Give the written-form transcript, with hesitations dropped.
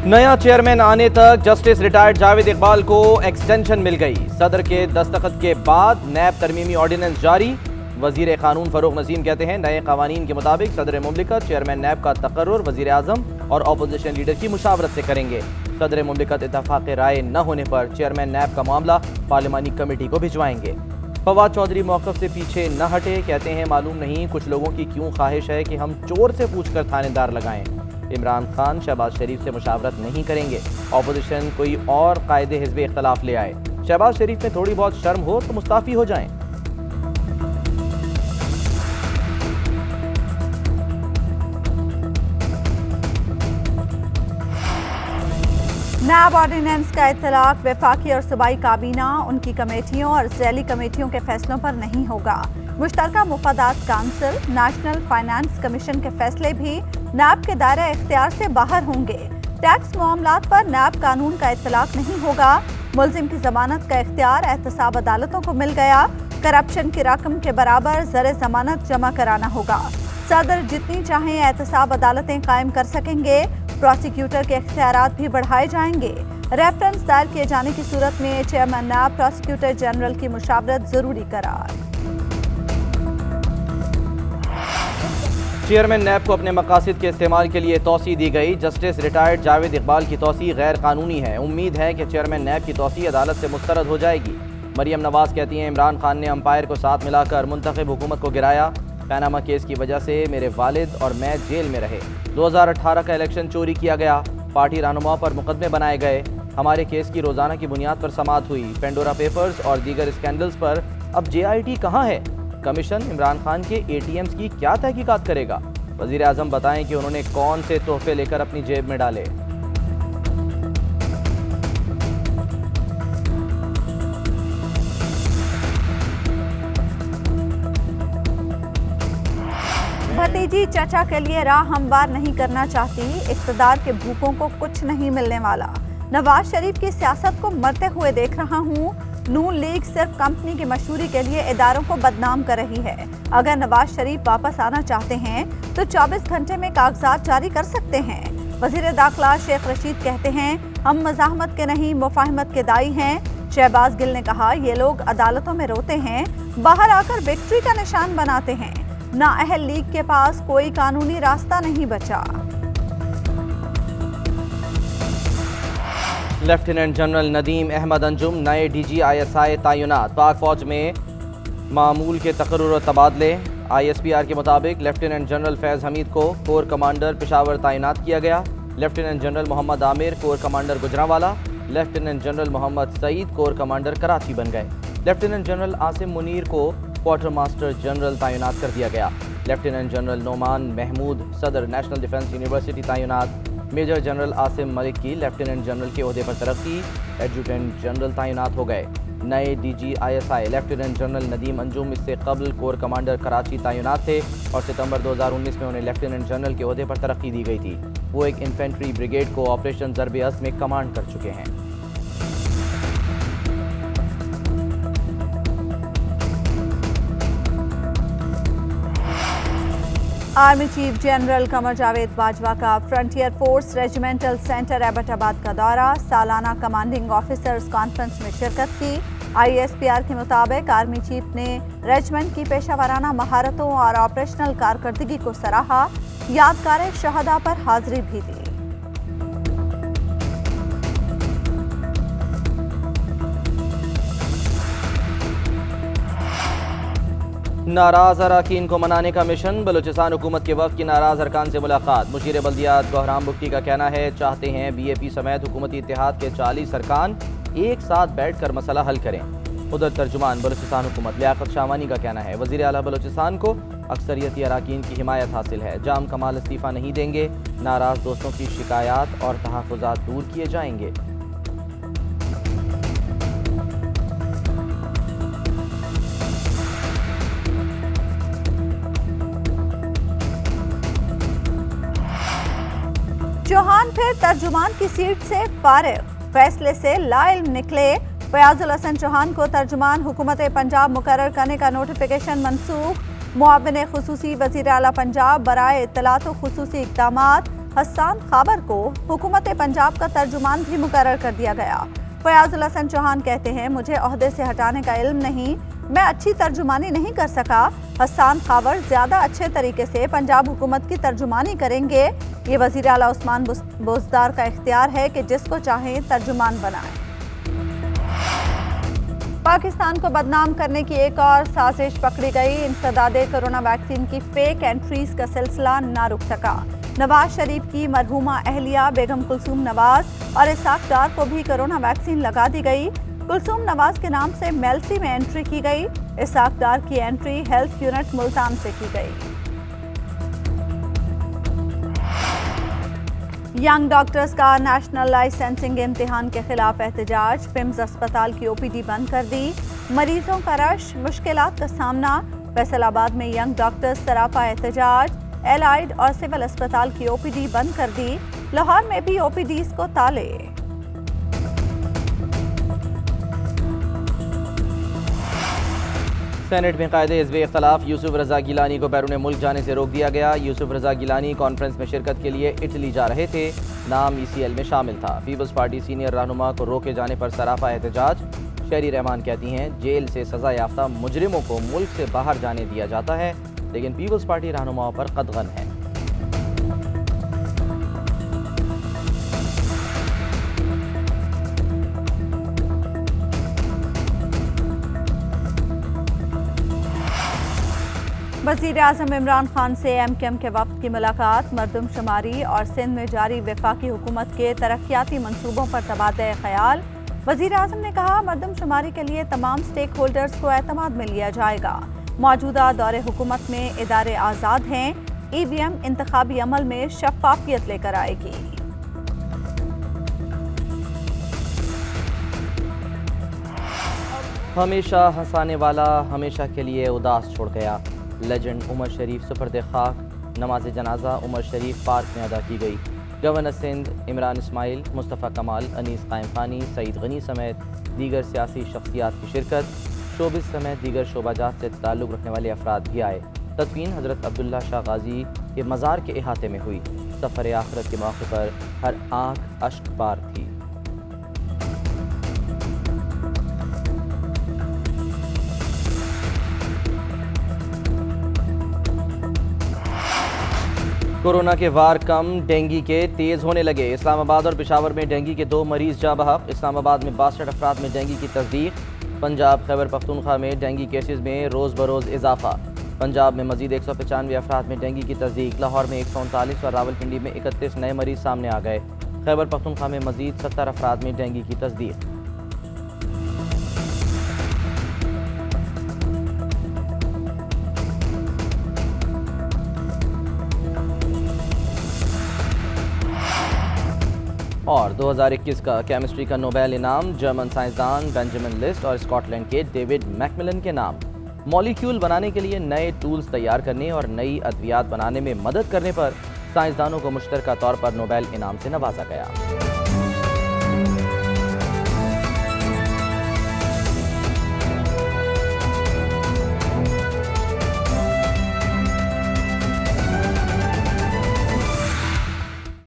नया चेयरमैन आने तक जस्टिस रिटायर्ड जावेद इकबाल को एक्सटेंशन मिल गई। सदर के दस्तखत के बाद नैब तरमीमी ऑर्डिनेंस जारी। वजीर कानून फरूख नसीम कहते हैं नए कवानीन के मुताबिक सदर मुमलिकत चेयरमैन नैब का तकर्रुर वजीर आजम और अपोजिशन लीडर की मुशावरत से करेंगे। सदर मुमलिकत इत्तफाक राय न होने पर चेयरमैन नैब का मामला पार्लिमानी कमेटी को भिजवाएंगे। फवाद चौधरी मौक़िफ़ से पीछे न हटे, कहते हैं मालूम नहीं कुछ लोगों की क्यों ख्वाहिश है कि हम चोर से पूछकर थानेदार लगाएं। इमरान खान शहबाज शरीफ से मुशावरत नहीं करेंगे। अपोजिशन कोई और कायदे हिज़्ब इख्तलाफ ले आए। शहबाज शरीफ में थोड़ी बहुत शर्म हो तो मुस्ताफ़ी हो जाएं। नैब ऑर्डिनेंस का इत्तलाक वफाकी और सूबाई काबीना उनकी कमेटियों और ज़ैली कमेटियों के फैसलों पर नहीं होगा। मुश्तरका मुफादात काउंसिल, नेशनल फाइनेंस कमीशन के फैसले भी नैब के दायरे इख्तियार से बाहर होंगे। टैक्स मामलात पर नैब कानून का इत्तलाक नहीं होगा। मुल्जिम की जमानत का इख्तियार एहतसाब अदालतों को मिल गया। करप्शन की रकम के बराबर ज़र जमानत जमा कराना होगा। सदर जितनी चाहें एहतसाब अदालतें कायम कर सकेंगे। प्रोसिक्यूटर के इख्तियारात भी बढ़ाए जाएंगे। रेफरेंस दायर किए जाने की सूरत में चेयरमैन नैब प्रोसिक्यूटर जनरल की मुशावरत जरूरी करार। चेयरमैन नैब को अपने मकासद के इस्तेमाल के लिए तौसी दी गई। जस्टिस रिटायर्ड जावेद इकबाल की तौसी गैर कानूनी है। उम्मीद है कि चेयरमैन नैब की तौसी अदालत से मुस्तरद हो जाएगी। मरियम नवाज कहती हैं इमरान खान ने अंपायर को साथ मिलाकर मुंतखब हुकूमत को गिराया। पैनामा केस की वजह से मेरे वालिद और मैं जेल में रहे। 2018 का इलेक्शन चोरी किया गया। पार्टी रहनुमाओं पर मुकदमे बनाए गए। हमारे केस की रोजाना की बुनियाद पर समाअत हुई। पेंडोरा पेपर्स और दीगर स्कैंडल्स पर अब JIT कहाँ है? कमीशन इमरान खान के ATMs की क्या तहकीकात करेगा? वजीर आजम बताएं कि उन्होंने कौन से तोहफे लेकर अपनी जेब में डाले। भतीजी चचा के लिए राह हमवार नहीं करना चाहती। इख्तिदार के भूखों को कुछ नहीं मिलने वाला। नवाज शरीफ की सियासत को मरते हुए देख रहा हूँ। नून लीग सिर्फ कंपनी की मशहूरी के लिए इदारों को बदनाम कर रही है। अगर नवाज शरीफ वापस आना चाहते हैं तो 24 घंटे में कागजात जारी कर सकते हैं। वजीर दाखिला शेख रशीद कहते हैं हम मज़ाहमत के नहीं मुफाहमत के दाई हैं। शहबाज गिल ने कहा ये लोग अदालतों में रोते हैं, बाहर आकर विक्ट्री का निशान बनाते हैं। नाअहल लीग के पास कोई कानूनी रास्ता नहीं बचा। लेफ्टिनेंट जनरल नदीम अहमद अंजुम नए DG ISI तैनात। पाक फौज में मामूल के तकर्रुर और तबादले। ISPR के मुताबिक लेफ्टिनेंट जनरल फैज़ हमीद को कोर कमांडर पेशावर तैनात किया गया। Lieutenant general Mohammad Amir corps commander Gujranwala. Lieutenant general Mohammad Saeed corps commander Karachi बन गए। लेफ्टिनेंट जनरल आसिम मुनीर को क्वार्टर मास्टर जनरल तैनात कर दिया गया। लेफ्टिनेंट जनरल नोमान महमूद सदर नेशनल डिफेंस यूनिवर्सिटी तैनात। मेजर जनरल आसिम मलिक की लेफ्टिनेंट जनरल के ओहदे पर तरक्की। एडजुटेंट जनरल तैनात हो गए। नए DG ISI lieutenant general Nadeem Anjum इससे कबल कोर कमांडर कराची तैनात थे और सितंबर 2019 में उन्हें लेफ्टिनेंट जनरल के ओहदे पर तरक्की दी गई थी। वो एक इन्फेंट्री ब्रिगेड को ऑपरेशन ज़र्ब-ए-अज़्म में कमांड कर चुके हैं। Army chief general Qamar Javed Bajwa का frontier force regimental centre Abbottabad का दौरा। सालाना कमांडिंग ऑफिसर्स कॉन्फ्रेंस में शिरकत की। ISPR के मुताबिक आर्मी चीफ ने रेजिमेंट की पेशावराना महारतों और ऑपरेशनल कारकर्दगी को सराहा। यादगार शहदा पर हाजिरी भी दी। नाराज अरकान को मनाने का मिशन। बलूचिस्तान हुकूमत के वफ़द की नाराज अरकान से मुलाकात। मुशीर बल्दियात गौहराम बुख्ती का कहना है चाहते हैं BAP समेत हुकूमती इत्तेहाद के 40 अरकान एक साथ बैठ कर मसला हल करें। उधर तर्जुमान बलूचिस्तान हुकूमत लियाकत शामानी का कहना है वज़ीर आला बलूचिस्तान को अक्सरियती अरकान की हिमायत हासिल है। जाम कमाल इस्तीफ़ा नहीं देंगे। नाराज दोस्तों की शिकायत और तहफ़्फ़ुज़ात दूर किए जाएंगे। चौहान फिर तर्जुमान की सीट से फारिग। फैसले से लाइल्म निकले। फयाजुल हसन चौहान को तर्जुमान हुकूमत पंजाब मुकर्रर करने का नोटिफिकेशन मनसूख। मुआविन खुसूसी वज़ीर आला पंजाब बराए इत्तलात व खुसूसी इक़दामात हसन खाबर को हुकूमत पंजाब का तर्जुमान भी मुकर्रर कर दिया गया। फयाजुल हसन चौहान कहते हैं, मुझे ओहदे से हटाने का इल्म नहीं, मैं अच्छी तर्जुमानी नहीं कर सका। हसन खाबर ज्यादा अच्छे तरीके से पंजाब हुकूमत की तर्जुमानी करेंगे। ये वजीर आला उस्मान बोजदार का इख्तियार है कि जिसको चाहे तर्जुमान बनाए। पाकिस्तान को बदनाम करने की एक और साजिश पकड़ी गई। इंसदादे कोरोना वैक्सीन की फेक एंट्रीज का सिलसिला ना रुक सका। नवाज शरीफ की मरहूमा अहलिया बेगम कुलसूम नवाज और इसाक डार को भी कोरोना वैक्सीन लगा दी गई। कुलसूम नवाज के नाम से मेल्सी में एंट्री की गई। इसाक डार की एंट्री हेल्थ यूनिट मुल्तान से की गई। यंग डॉक्टर्स का नेशनल लाइसेंसिंग इम्तिहान के खिलाफ एहतजाज। पिम्स अस्पताल की ओपीडी बंद कर दी। मरीजों का रश, मुश्किलात का सामना। फैसलाबाद में यंग डॉक्टर्स सरापा एहतजाज। एलाइड और सिविल अस्पताल की ओपीडी बंद कर दी। लाहौर में भी ओपीडीज को ताले। सेनेट में कायदे हिज़्ब इख्तलाफ। यूसुफ रजा गिलानी को बैरून मुल्क जाने से रोक दिया गया। यूसुफ रजा गिलानी कॉन्फ्रेंस में शिरकत के लिए इटली जा रहे थे। नाम ECL में शामिल था। पीपल्स पार्टी सीनियर रहनुमा को रोके जाने पर सराफा एहतजाज। शहरी रहमान कहती हैं, जेल से सजा याफ्ता मुजरिमों को मुल्क से बाहर जाने दिया जाता है, लेकिन पीपल्स पार्टी रहनुमाओं पर कदगन है। वज़ीर आज़म इमरान खान से MKM के वफ़द की मुलाकात। मरदमशुमारी और सिंध में जारी वफाकी हुकूमत के तरक्याती मंसूबों पर तबादला ख्याल। वज़ीर आज़म ने कहा, मरदमशुमारी के लिए तमाम स्टेक होल्डर्स को एतमाद में लिया जाएगा। मौजूदा दौरे हुकूमत में इदारे आज़ाद हैं। EVM इंतखाबी अमल में शफाफियत लेकर आएगी। हमेशा हंसाने वाला हमेशा के लिए उदास छोड़ गया। लेजेंड उमर शरीफ सुपर्द खाक। नमाज जनाजा उमर शरीफ पार्क में अदा की गई। गवर्नर सिंध इमरान इस्माइल, मुस्तफ़ा कमाल, अनीस कायम खानी, सईद गनी समेत दीगर सियासी शख्सियात की शिरकत। शोबिस समेत दीगर शोबाजात से ताल्लुक़ रखने वाले अफराद भी आए। तदफीन हज़रत अब्दुल्ला शाह गाजी के मज़ार के अहाते में हुई। सफ़र आखिरत के मौके पर हर आँख अश्क बार थी। कोरोना के वार कम, डेंगू के तेज़ होने लगे। इस्लामाबाद और पेशावर में डेंगू के 2 मरीज जा बहक। इस्लामाबाद में 62 अफराद में डेंगू की तस्दीक। पंजाब खैबर पख्तूनख्वा में डेंगू केसेस में रोज़ बरोज़ इजाफा। पंजाब में मजीद 195 अफराद में डेंगू की तस्दीक। लाहौर में 139 और रावलपिंडी में 31 नए मरीज सामने आ गए। खैबर पख्तूनख्वा में मजीद 70 अफराद में डेंगू की तस्दीक। और 2021 का केमिस्ट्री का नोबेल इनाम जर्मन साइंसदान बेंजामिन लिस्ट और स्कॉटलैंड के डेविड मैकमिलन के नाम। मॉलिक्यूल बनाने के लिए नए टूल्स तैयार करने और नई अद्वियात बनाने में मदद करने पर साइंसदानों को मुश्तरका तौर पर नोबेल इनाम से नवाजा गया।